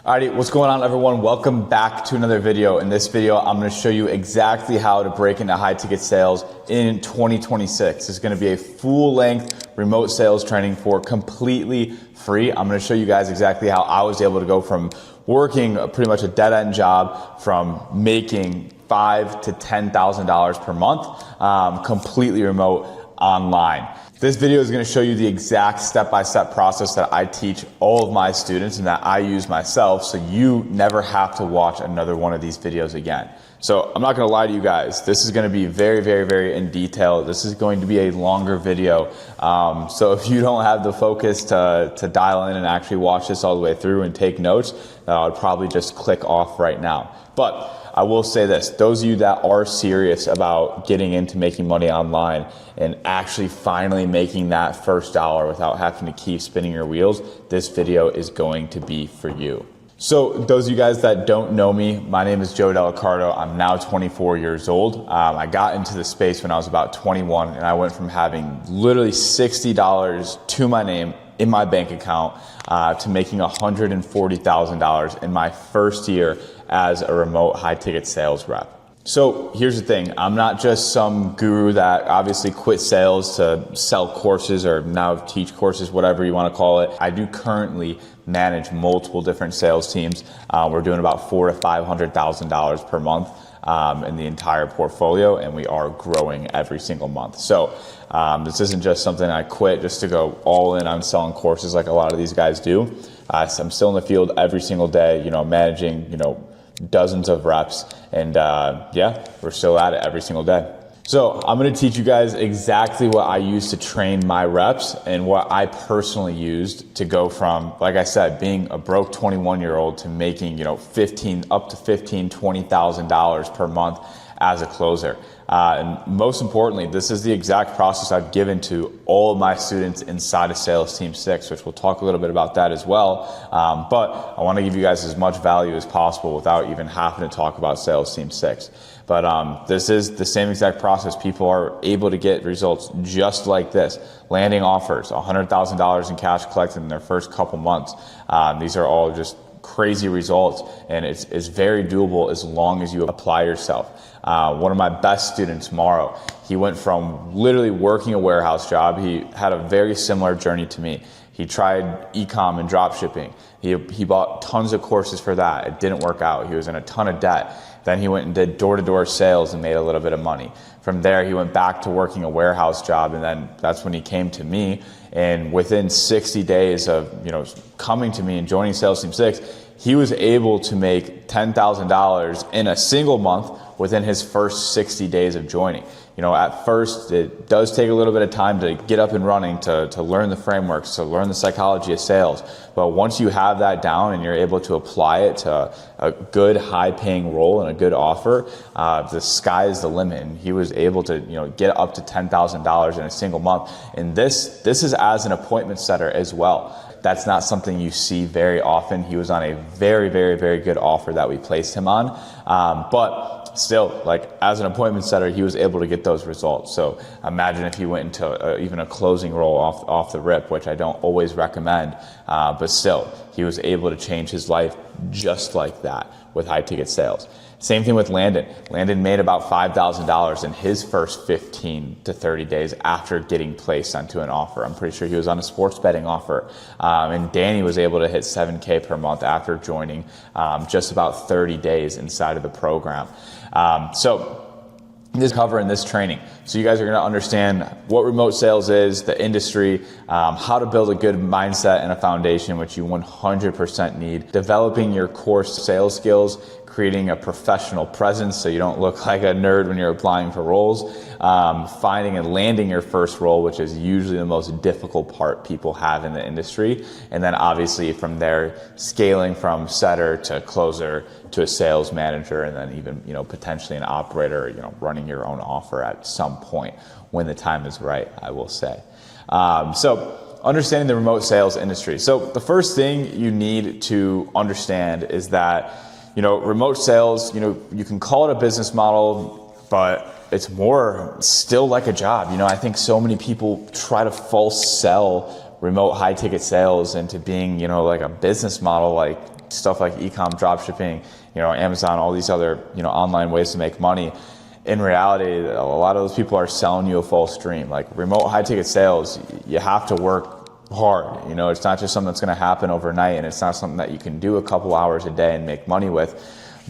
Alrighty, what's going on everyone? Welcome back to another video. In this video, I'm gonna show you exactly how to break into high ticket sales in 2026. It's gonna be a full length remote sales training for completely free. I'm gonna show you guys exactly how I was able to go from working pretty much a dead end job from making $5,000 to $10,000 per month, completely remote online. This video is going to show you the exact step-by-step process that I teach all of my students and that I use myself, so you never have to watch another one of these videos again. So I'm not going to lie to you guys, this is going to be very in detail. This is going to be a longer video. So if you don't have the focus to dial in and actually watch this all the way through and take notes, I would probably just click off right now. But I will say this, those of you that are serious about getting into making money online and actually finally making that first dollar without having to keep spinning your wheels, this video is going to be for you. So those of you guys that don't know me, my name is Joe Delacardo. I'm now 24 years old. I got into the space when I was about 21, and I went from having literally $60 to my name in my bank account to making $140,000 in my first year as a remote high ticket sales rep. So here's the thing, I'm not just some guru that obviously quit sales to sell courses or now teach courses, whatever you want to call it. I do currently manage multiple different sales teams. We're doing about $400,000 to $500,000 per month in the entire portfolio, and we are growing every single month. So this isn't just something I quit just to go all in on selling courses like a lot of these guys do. So I'm still in the field every single day, managing, dozens of reps, and yeah, we're still at it every single day. So I'm going to teach you guys exactly what I use to train my reps and what I personally used to go from, like I said, being a broke 21-year-old to making, up to $15,000, $20,000 per month as a closer. And most importantly, this is the exact process I've given to all of my students inside of Sales Team 6, which we'll talk a little bit about that as well. But I want to give you guys as much value as possible without even having to talk about Sales Team 6. But this is the same exact process. People are able to get results just like this. Landing offers, $100,000 in cash collected in their first couple months. These are all just crazy results, and it's very doable as long as you apply yourself. One of my best students, Mauro, he went from literally working a warehouse job. He had a very similar journey to me. He tried e-com and drop shipping. He bought tons of courses for that. It didn't work out. He was in a ton of debt. Then he went and did door-to-door sales and made a little bit of money. From there, he went back to working a warehouse job, and then that's when he came to me. And within 60 days of coming to me and joining Sales Team 6, he was able to make $10,000 in a single month within his first 60 days of joining. At first, it does take a little bit of time to get up and running, to learn the frameworks, to learn the psychology of sales. But once you have that down and you're able to apply it to a good high-paying role and a good offer, the sky is the limit. And he was able to get up to $10,000 in a single month. And this is as an appointment setter as well. That's not something you see very often. He was on a very good offer that we placed him on. But still, like as an appointment setter, he was able to get those results. So imagine if he went into even a closing role off the rip, which I don't always recommend. But still, he was able to change his life just like that with high ticket sales. Same thing with Landon. Landon made about $5,000 in his first 15 to 30 days after getting placed onto an offer. I'm pretty sure he was on a sports betting offer. And Danny was able to hit $7K per month after joining just about 30 days inside of the program. So this cover in this training. So you guys are going to understand what remote sales is, the industry, how to build a good mindset and a foundation, which you 100% need, developing your core sales skills, creating a professional presence so you don't look like a nerd when you're applying for roles, finding and landing your first role, which is usually the most difficult part people have in the industry, and then obviously from there scaling from setter to closer to a sales manager, and then even potentially an operator, running your own offer at some point when the time is right, I will say. So understanding the remote sales industry. So the first thing you need to understand is that remote sales, you can call it a business model, but it's more still like a job. I think so many people try to false sell remote high ticket sales into being, like a business model. Like stuff like e-com, drop shipping, Amazon, all these other, online ways to make money. In reality, a lot of those people are selling you a false dream. Like remote high ticket sales, you have to work hard. It's not just something that's going to happen overnight, and it's not something that you can do a couple hours a day and make money with.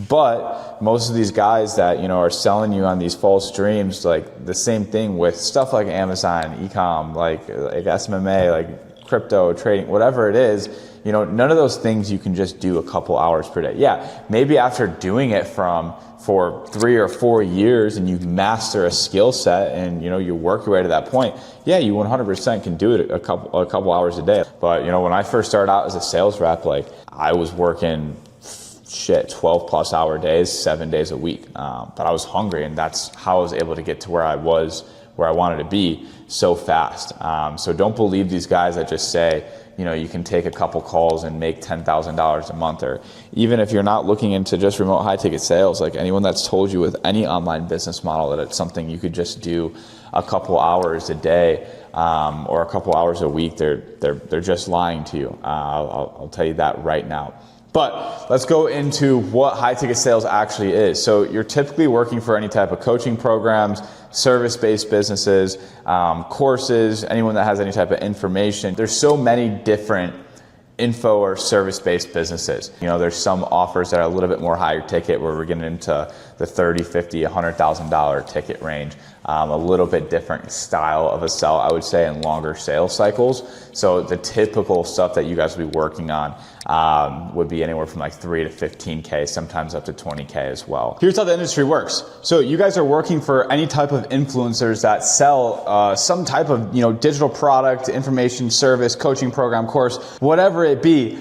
But most of these guys that, are selling you on these false dreams, like the same thing with stuff like Amazon, e-com, like SMMA, like crypto trading, whatever it is, none of those things you can just do a couple hours per day. Yeah, maybe after doing it for 3 or 4 years and you master a skill set and, you work your way to that point, yeah, you 100% can do it a couple hours a day. But, when I first started out as a sales rep, like I was working 12 plus hour days, 7 days a week. But I was hungry, and that's how I was able to get to where I wanted to be so fast. So don't believe these guys that just say, you can take a couple calls and make $10,000 a month, or even if you're not looking into just remote high ticket sales, like anyone that's told you with any online business model that it's something you could just do a couple hours a day, or a couple hours a week, they're just lying to you. I'll tell you that right now. But let's go into what high ticket sales actually is. So you're typically working for any type of coaching programs, service-based businesses, courses, anyone that has any type of information. There's so many different info or service-based businesses. There's some offers that are a little bit more higher ticket, where we're getting into the $30,000, $50,000, $100,000 ticket range. A little bit different style of a sell, I would say, and longer sales cycles. So the typical stuff that you guys will be working on would be anywhere from like 3 to 15K, sometimes up to 20K as well. Here's how the industry works. So you guys are working for any type of influencers that sell some type of digital product, information, service, coaching program, course, whatever it be.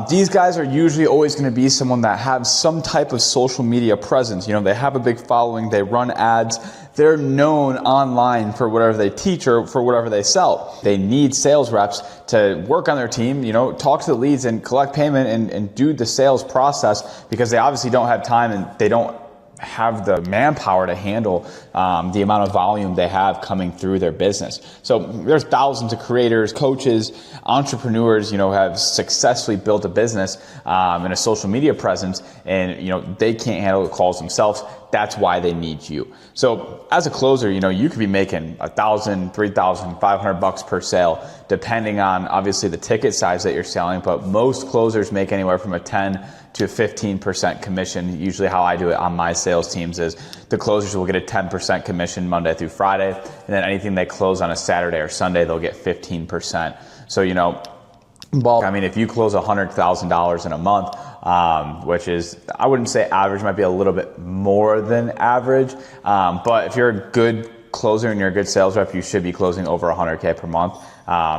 These guys are usually always going to be someone that has some type of social media presence. They have a big following, they run ads, they're known online for whatever they teach or for whatever they sell. They need sales reps to work on their team, talk to the leads and collect payment and do the sales process, because they obviously don't have time and they don't have the manpower to handle the amount of volume they have coming through their business. So there's thousands of creators, coaches, entrepreneurs, have successfully built a business and a social media presence, and they can't handle the calls themselves. That's why they need you. So as a closer, you could be making $1,000, $3,000, $500 per sale, depending on obviously the ticket size that you're selling. But most closers make anywhere from a 10 to 15% commission. Usually how I do it on my sales teams is the closers will get a 10% commission Monday through Friday, and then anything they close on a Saturday or Sunday, they'll get 15%. So, if you close $100,000 in a month, which is, I wouldn't say average, might be a little bit more than average. But if you're a good closer and you're a good sales rep, you should be closing over 100K per month.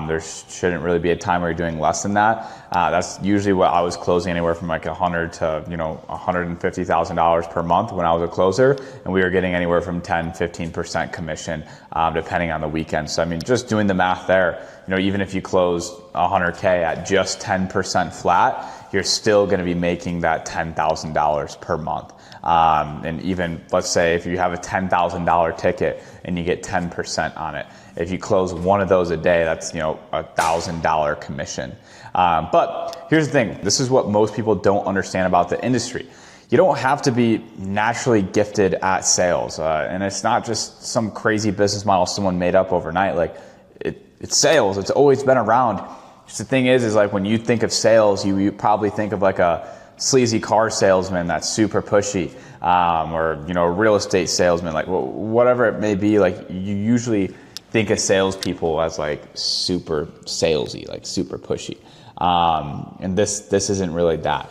There shouldn't really be a time where you're doing less than that. That's usually what I was closing, anywhere from like $100,000 to $150,000 per month when I was a closer, and we were getting anywhere from 10, 15% commission, depending on the weekend. So just doing the math there, even if you close 100K at just 10% flat, you're still going to be making that $10,000 per month. And even, let's say if you have a $10,000 ticket and you get 10% on it, if you close one of those a day, that's $1,000 commission. But here's the thing, this is what most people don't understand about the industry. You don't have to be naturally gifted at sales, and it's not just some crazy business model someone made up overnight. Like it's sales, it's always been around. Just the thing is like when you think of sales, you probably think of like a sleazy car salesman that's super pushy, or a real estate salesman, like whatever it may be. Like you usually think of salespeople as like super salesy, like super pushy, and this isn't really that.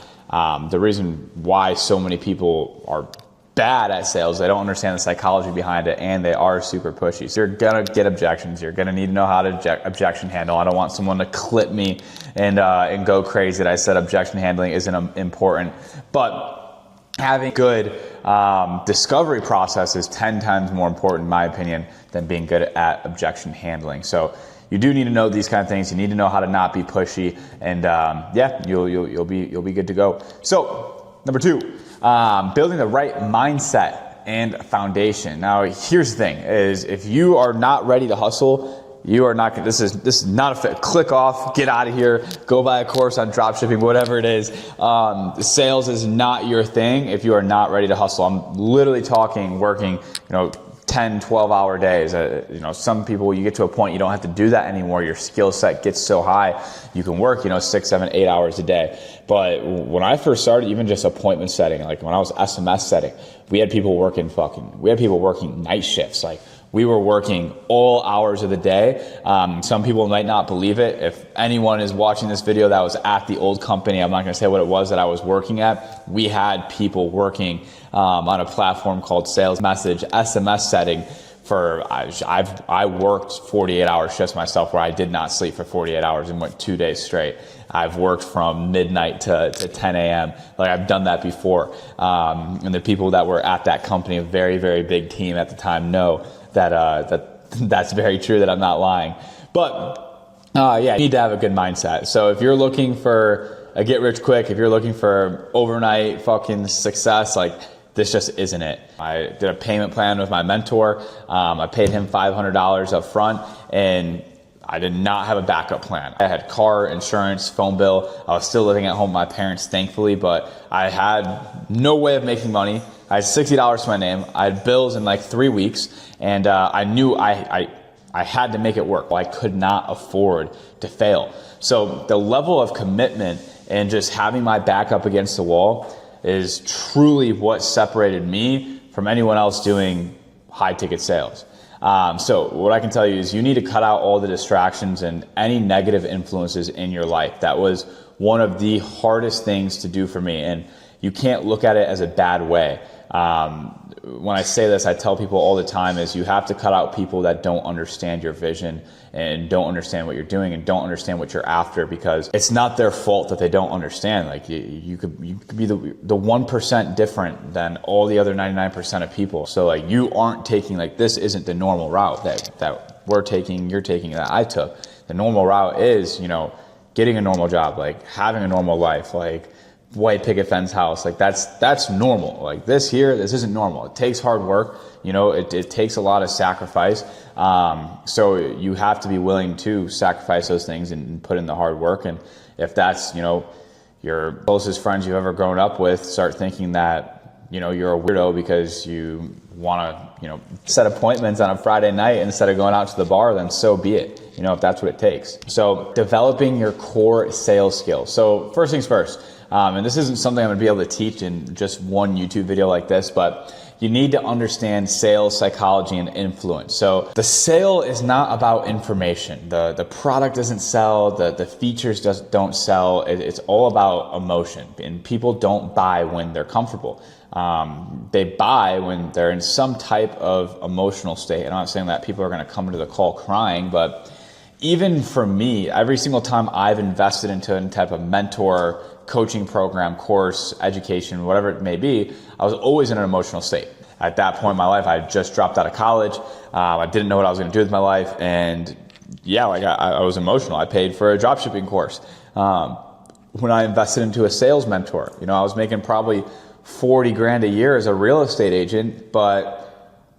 The reason why so many people are bad at sales, they don't understand the psychology behind it, and they are super pushy. So you're gonna get objections. You're gonna need to know how to objection handle. I don't want someone to clip me and go crazy that I said objection handling isn't important, but having good discovery process is 10 times more important, in my opinion, than being good at objection handling. So you do need to know these kind of things. You need to know how to not be pushy, and you'll be good to go. So number 2, building the right mindset and foundation. Now, here's the thing: is if you are not ready to hustle, you are not gonna, this is not a fit. Click off, get out of here, go buy a course on drop shipping, whatever it is. Sales is not your thing if you are not ready to hustle. I'm literally talking working, 10, 12-hour days. Some people, you get to a point you don't have to do that anymore. Your skill set gets so high, you can work, 6, 7, 8 hours a day. But when I first started, even just appointment setting, like when I was SMS setting, we had people working night shifts. Like we were working all hours of the day. Some people might not believe it. If anyone is watching this video that was at the old company, I'm not going to say what it was that I was working at. We had people working on a platform called Sales Message, SMS setting for, I worked 48-hour shifts myself where I did not sleep for 48 hours and went 2 days straight. I've worked from midnight to 10 a.m. Like I've done that before. And the people that were at that company, a very, very big team at the time, know that's very true, that I'm not lying. But you need to have a good mindset. So if you're looking for a get rich quick, if you're looking for overnight fucking success, like this just isn't it. I did a payment plan with my mentor. I paid him $500 up front, and I did not have a backup plan. I had car, insurance, phone bill. I was still living at home with my parents, thankfully, but I had no way of making money. I had $60 to my name. I had bills in like 3 weeks, and I knew I had to make it work. I could not afford to fail. So the level of commitment and just having my back up against the wall is truly what separated me from anyone else doing high ticket sales. So what I can tell you is you need to cut out all the distractions and any negative influences in your life. That was one of the hardest things to do for me, and you can't look at it as a bad way. When I say this, I tell people all the time is you have to cut out people that don't understand your vision and don't understand what you're doing and don't understand what you're after, because it's not their fault that they don't understand. Like you could be the 1% different than all the other 99% of people. So like you aren't taking, like this isn't the normal route that we're taking, you're taking, that I took. The normal route is, getting a normal job, like having a normal life, like white picket fence house, like that's normal. Like this isn't normal. It takes hard work, it takes a lot of sacrifice. So you have to be willing to sacrifice those things and put in the hard work. And if that's, your closest friends you've ever grown up with start thinking that, you're a weirdo because you want to, set appointments on a Friday night instead of going out to the bar, then so be it, if that's what it takes. So developing your core sales skills. So first things first, and this isn't something I'm going to be able to teach in just one YouTube video like this, but you need to understand sales psychology and influence. So the sale is not about information. The product doesn't sell, the features don't sell. It's all about emotion, and people don't buy when they're comfortable. They buy when they're in some type of emotional state. I'm not saying that people are going to come to the call crying, but even for me, every single time I've invested into any type of mentor, coaching program, course, education, whatever it may be, I was always in an emotional state. At that point in my life, I had just dropped out of college. I didn't know what I was going to do with my life. And I was emotional. I paid for a dropshipping course. When I invested into a sales mentor, I was making probably 40 grand a year as a real estate agent, but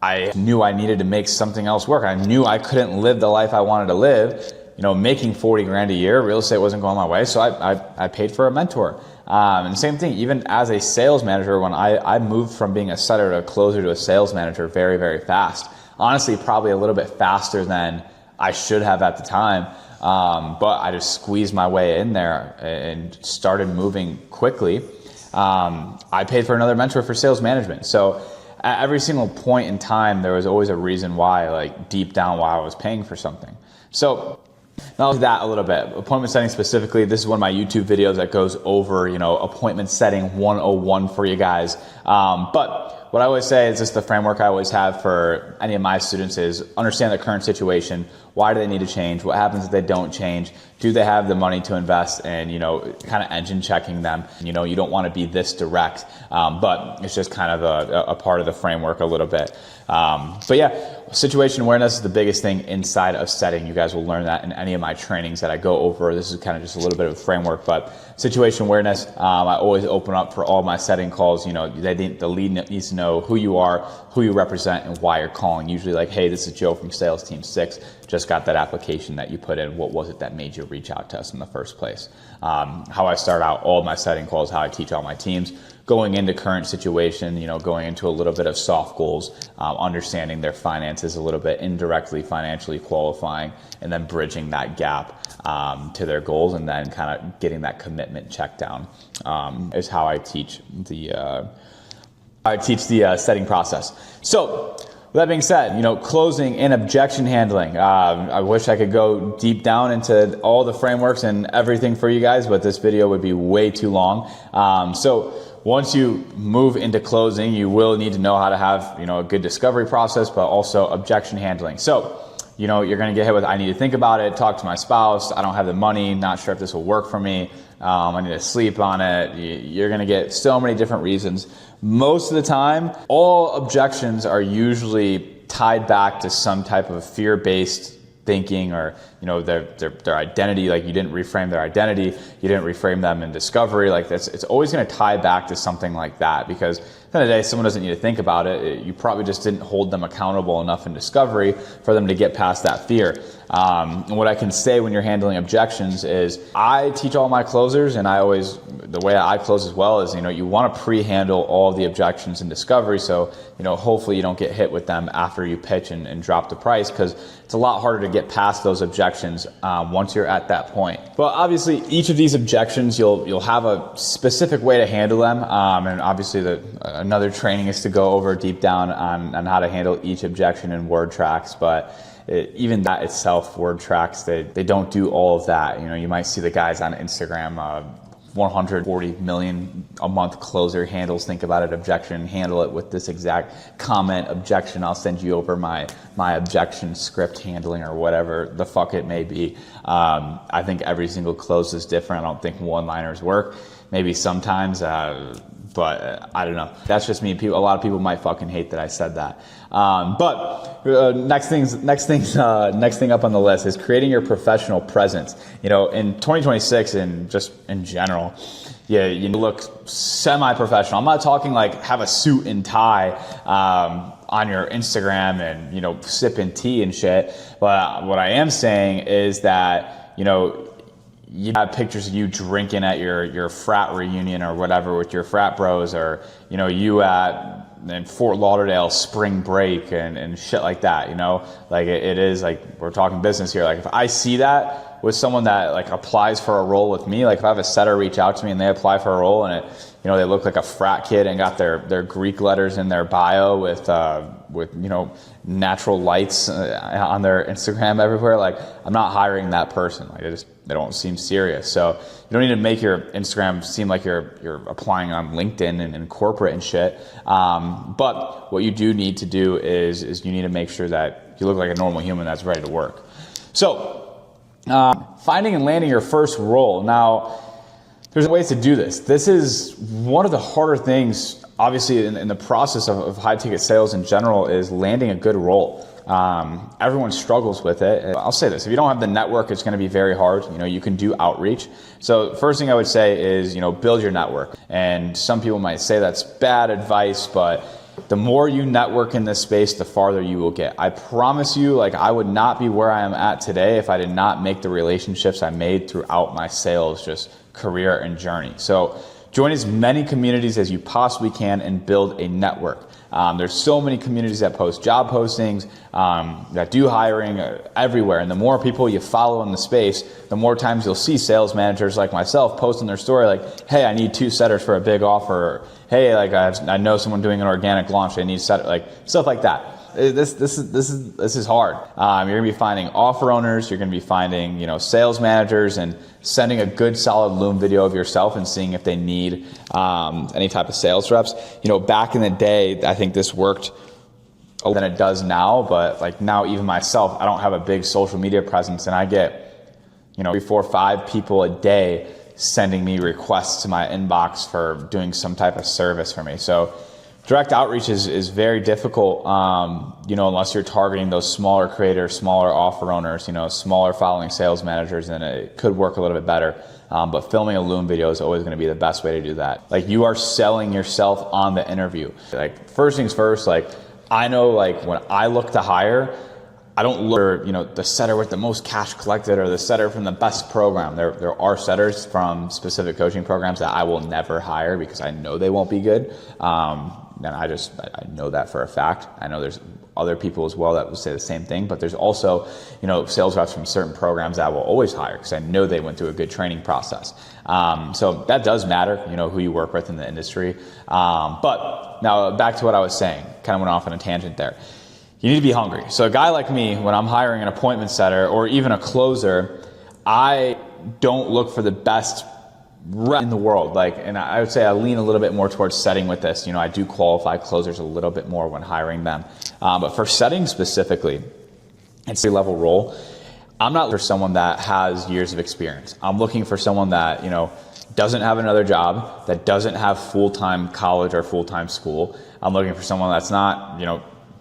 I knew I needed to make something else work. I knew I couldn't live the life I wanted to live. Making 40 grand a year, real estate wasn't going my way, so I paid for a mentor. And same thing, even as a sales manager, when I moved from being a setter to a closer to a sales manager very, very fast. Honestly, probably a little bit faster than I should have at the time. But I just squeezed my way in there and started moving quickly. I paid for another mentor for sales management. So at every single point in time, there was always a reason why, like deep down, why I was paying for something. So now that a little bit, appointment setting specifically, this is one of my YouTube videos that goes over, appointment setting 101 for you guys. But what I always say is just the framework I always have for any of my students is understand the current situation. Why do they need to change? What happens if they don't change? Do they have the money to invest? And, kind of engine checking them. You don't want to be this direct, but it's just kind of a part of the framework a little bit. Situation awareness is the biggest thing inside of setting. You guys will learn that in any of my trainings that I go over. This is kind of just a little bit of a framework, but situation awareness, I always open up for all my setting calls. The lead needs to to know who you are, who you represent, and why you're calling. Usually like, hey, this is Joe from Sales Team 6. Just got that application that you put in. What was it that made you reach out to us in the first place? How I start out all of my setting calls, how I teach all my teams, going into current situation, going into a little bit of soft goals, understanding their finances a little bit, indirectly financially qualifying, and then bridging that gap to their goals, and then kind of getting that commitment check down is how I teach the setting process. So with that being said, closing and objection handling. I wish I could go deep down into all the frameworks and everything for you guys, but this video would be way too long. So once you move into closing, you will need to know how to have, a good discovery process, but also objection handling. So, you're going to get hit with, I need to think about it, talk to my spouse, I don't have the money, not sure if this will work for me, I need to sleep on it. You're going to get so many different reasons. Most of the time, all objections are usually tied back to some type of fear-based thinking, or their identity. Like, you didn't reframe their identity, you didn't reframe them in discovery. Like, it's always going to tie back to something like that, because at the end of the day, someone doesn't need to think about it. You probably just didn't hold them accountable enough in discovery for them to get past that fear. And what I can say when you're handling objections is, I teach all my closers, and the way I close as well is, you want to pre-handle all the objections in discovery. So, hopefully you don't get hit with them after you pitch and drop the price, because it's a lot harder to get past those objections once you're at that point. But obviously, each of these objections, you'll have a specific way to handle them. And obviously, another training is to go over deep down on how to handle each objection in word tracks. But even that itself, word tracks, they don't do all of that. You might see the guys on Instagram, 140 million a month closer handles, think about it, objection, handle it with this exact comment, objection, I'll send you over my objection script handling, or whatever the fuck it may be. I think every single close is different. I don't think one-liners work. Maybe sometimes, but I don't know. That's just me. A lot of people might fucking hate that I said that. But next thing up on the list is creating your professional presence. In 2026 and just in general, you look semi-professional. I'm not talking like have a suit and tie on your Instagram and sipping tea and shit. But what I am saying is that you have pictures of you drinking at your frat reunion or whatever with your frat bros, or you in Fort Lauderdale spring break and shit like that. Like it is like, we're talking business here. Like, if I see that with someone that like applies for a role with me, like if I have a setter reach out to me and they apply for a role, and they look like a frat kid and got their Greek letters in their bio with natural lights on their Instagram everywhere, like, I'm not hiring that person. Like, they don't seem serious. So you don't need to make your Instagram seem like you're applying on LinkedIn and corporate and shit. But what you do need to do is you need to make sure that you look like a normal human that's ready to work. So finding and landing your first role. Now, there's ways to do this. This is one of the harder things, obviously, in the process of high ticket sales in general, is landing a good role. Everyone struggles with it. I'll say this, if you don't have the network, it's going to be very hard. You can do outreach. So first thing I would say is, build your network. And some people might say that's bad advice, but the more you network in this space, the farther you will get. I promise you, like, I would not be where I am at today if I did not make the relationships I made throughout my sales just career and journey. So join as many communities as you possibly can and build a network. There's so many communities that post job postings, that do hiring everywhere. And the more people you follow in the space, the more times you'll see sales managers like myself posting their story like, hey, I need 2 setters for a big offer. Or, hey, like I know someone doing an organic launch. I need setters, like stuff like that. This is hard. You're gonna be finding offer owners. You're gonna be finding sales managers and sending a good solid Loom video of yourself and seeing if they need any type of sales reps. Back in the day, I think this worked than it does now. But like now, even myself, I don't have a big social media presence, and I get 3, 4, 5 people a day sending me requests to my inbox for doing some type of service for me. So Direct outreach is very difficult, unless you're targeting those smaller creators, smaller offer owners, smaller following sales managers, and it could work a little bit better. But filming a Loom video is always going to be the best way to do that. Like, you are selling yourself on the interview. Like, first things first, like, I know, like, when I look to hire, I don't look for, the setter with the most cash collected or the setter from the best program. There are setters from specific coaching programs that I will never hire because I know they won't be good. And I know that for a fact. I know there's other people as well that will say the same thing, but there's also, sales reps from certain programs that I will always hire because I know they went through a good training process. So that does matter, who you work with in the industry. But now back to what I was saying, kind of went off on a tangent there. You need to be hungry. So a guy like me, when I'm hiring an appointment setter or even a closer, I don't look for the best rep in the world. And I would say I lean a little bit more towards setting with this. I do qualify closers a little bit more when hiring them. But for setting specifically, it's a level role. I'm not looking for someone that has years of experience. I'm looking for someone that, doesn't have another job, that doesn't have full-time college or full-time school. I'm looking for someone that's not,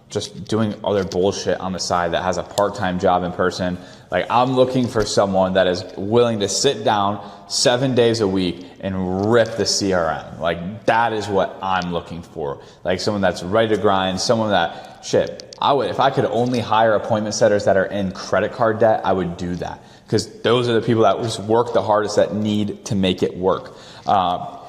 just doing other bullshit on the side, that has a part-time job in person. Like, I'm looking for someone that is willing to sit down 7 days a week and rip the CRM. Like, that is what I'm looking for. Like, someone that's ready to grind, someone that, if I could only hire appointment setters that are in credit card debt, I would do that. Because those are the people that just work the hardest, that need to make it work.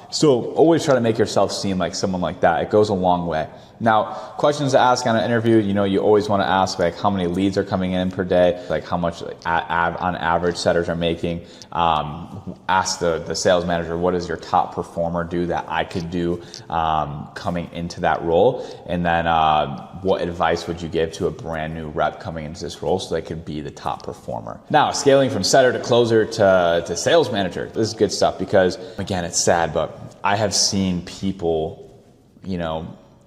So always try to make yourself seem like someone like that. It goes a long way. Now, questions to ask on an interview, you always want to ask, like, how many leads are coming in per day, like how much on average setters are making. Ask the sales manager, what does your top performer do that I could do coming into that role? And then what advice would you give to a brand new rep coming into this role so they could be the top performer? Now, scaling from setter to closer to sales manager, this is good stuff because, again, it's sad, but I have seen people,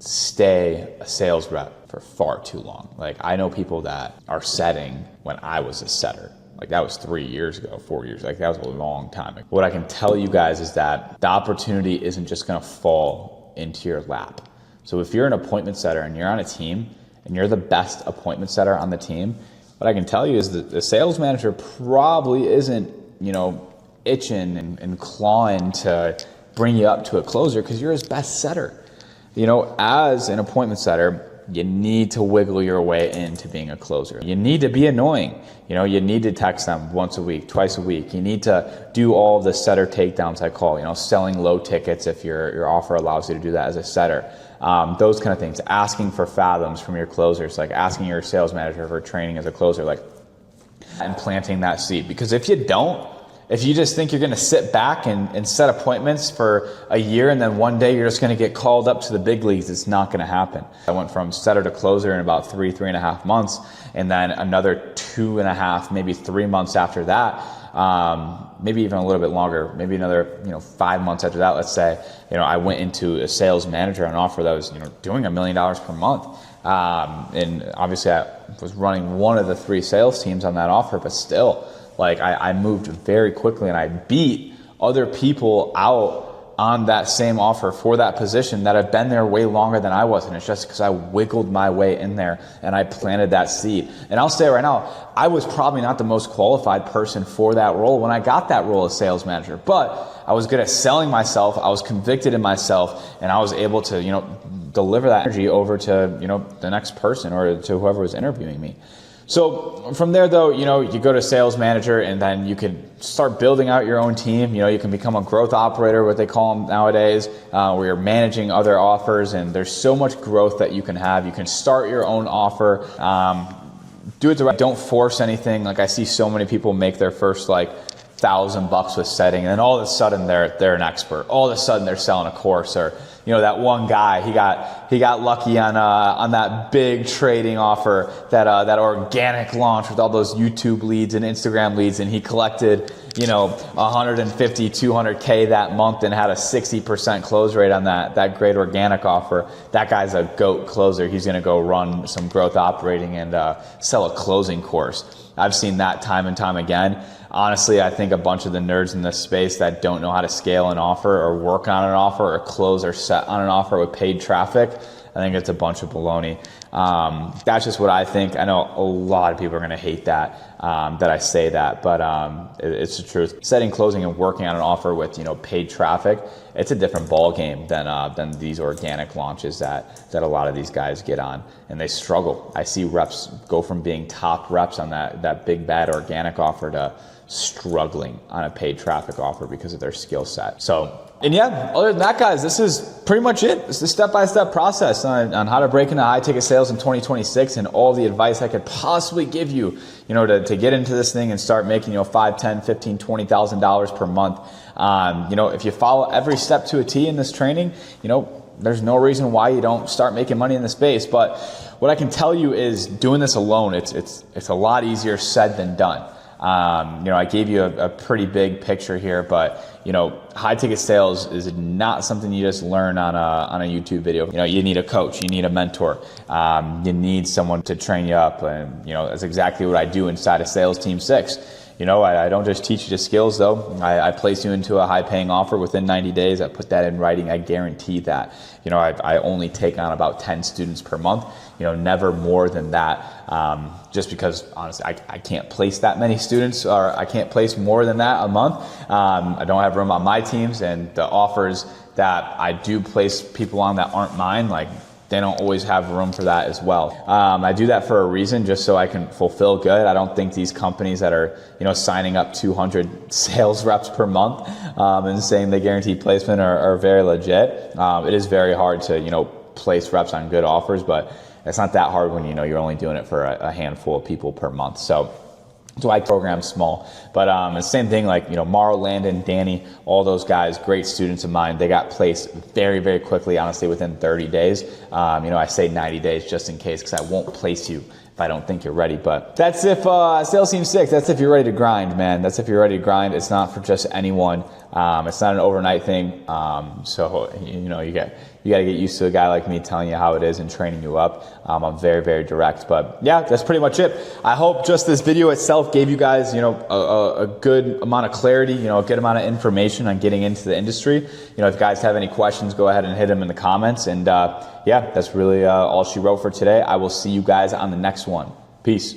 stay a sales rep for far too long. Like, I know people that are setting when I was a setter. Like, that was 3 years ago, 4 years. Like, that was a long time ago. What I can tell you guys is that the opportunity isn't just going to fall into your lap. So if you're an appointment setter and you're on a team and you're the best appointment setter on the team, what I can tell you is that the sales manager probably isn't, itching and clawing to bring you up to a closer because you're his best setter. As an appointment setter, you need to wiggle your way into being a closer. You need to be annoying. You need to text them once a week, twice a week. You need to do all of the setter takedowns, I call, selling low tickets if your offer allows you to do that as a setter. Those kind of things. Asking for fathoms from your closers, like asking your sales manager for training as a closer, and planting that seed. Because if you don't, if you just think you're going to sit back and set appointments for a year and then one day you're just going to get called up to the big leagues, it's not going to happen. I went from setter to closer in about 3.5 months, and then another 2.5, maybe 3 months after that, maybe even a little bit longer, maybe another 5 months after that, let's say, I went into a sales manager on offer that was doing $1 million per month. And obviously I was running one of the 3 sales teams on that offer, but still, I moved very quickly and I beat other people out on that same offer for that position that have been there way longer than I was. And it's just because I wiggled my way in there and I planted that seed. And I'll say right now, I was probably not the most qualified person for that role when I got that role as sales manager, but I was good at selling myself. I was convicted in myself, and I was able to, deliver that energy over to, the next person or to whoever was interviewing me. So from there, though, you go to sales manager, and then you can start building out your own team. You can become a growth operator, what they call them nowadays, where you're managing other offers, and there's so much growth that you can have. You can start your own offer. Do it the right. Don't force anything. Like, I see so many people make their first $1,000 with setting, and then all of a sudden they're an expert. All of a sudden they're selling a course, or that one guy, he got lucky on that big trading offer, that organic launch with all those YouTube leads and Instagram leads, and he collected 150, 200K that month and had a 60% close rate on that great organic offer. That guy's a GOAT closer. He's going to go run some growth operating and sell a closing course. I've seen that time and time again. Honestly, I think a bunch of the nerds in this space that don't know how to scale an offer or work on an offer or close or set on an offer with paid traffic, I think it's a bunch of baloney. That's just what I think. I know a lot of people are going to hate that, that I say that, but it's the truth. Setting, closing, and working on an offer with, paid traffic, it's a different ball game than these organic launches that a lot of these guys get on, and they struggle. I see reps go from being top reps on that big bad organic offer to struggling on a paid traffic offer because of their skill set. So. And yeah, other than that, guys, this is pretty much it. It's the step-by-step process on how to break into high-ticket sales in 2026 and all the advice I could possibly give you, to get into this thing and start making, $5, $10, $15, $20,000 per month. If you follow every step to a T in this training, there's no reason why you don't start making money in the space. But what I can tell you is doing this alone, it's a lot easier said than done. I gave you a pretty big picture here, but high ticket sales is not something you just learn on a YouTube video. You need a coach, you need a mentor, you need someone to train you up, and that's exactly what I do inside of Sales Team 6. I don't just teach you the skills though. I place you into a high paying offer within 90 days. I put that in writing. I guarantee that. I only take on about 10 students per month, never more than that. Just because honestly, I can't place that many students, or I can't place more than that a month. I don't have room on my teams, and the offers that I do place people on that aren't mine, they don't always have room for that as well. I do that for a reason, just so I can fulfill good. I don't think these companies that are, signing up 200 sales reps per month and saying they guarantee placement are very legit. It is very hard to, place reps on good offers, but it's not that hard when, you're only doing it for a handful of people per month. So I program small, but the same thing, Mauro, Landon, Danny, all those guys, great students of mine. They got placed very, very quickly, honestly, within 30 days. I say 90 days just in case, because I won't place you if I don't think you're ready. But that's if Sales Team 6, that's if you're ready to grind, man. That's if you're ready to grind. It's not for just anyone. It's not an overnight thing. So you got to get used to a guy like me telling you how it is and training you up. I'm very, very direct, but yeah, that's pretty much it. I hope just this video itself gave you guys, a good amount of clarity, a good amount of information on getting into the industry. If you guys have any questions, go ahead and hit them in the comments. And yeah, that's really all she wrote for today. I will see you guys on the next one. Peace.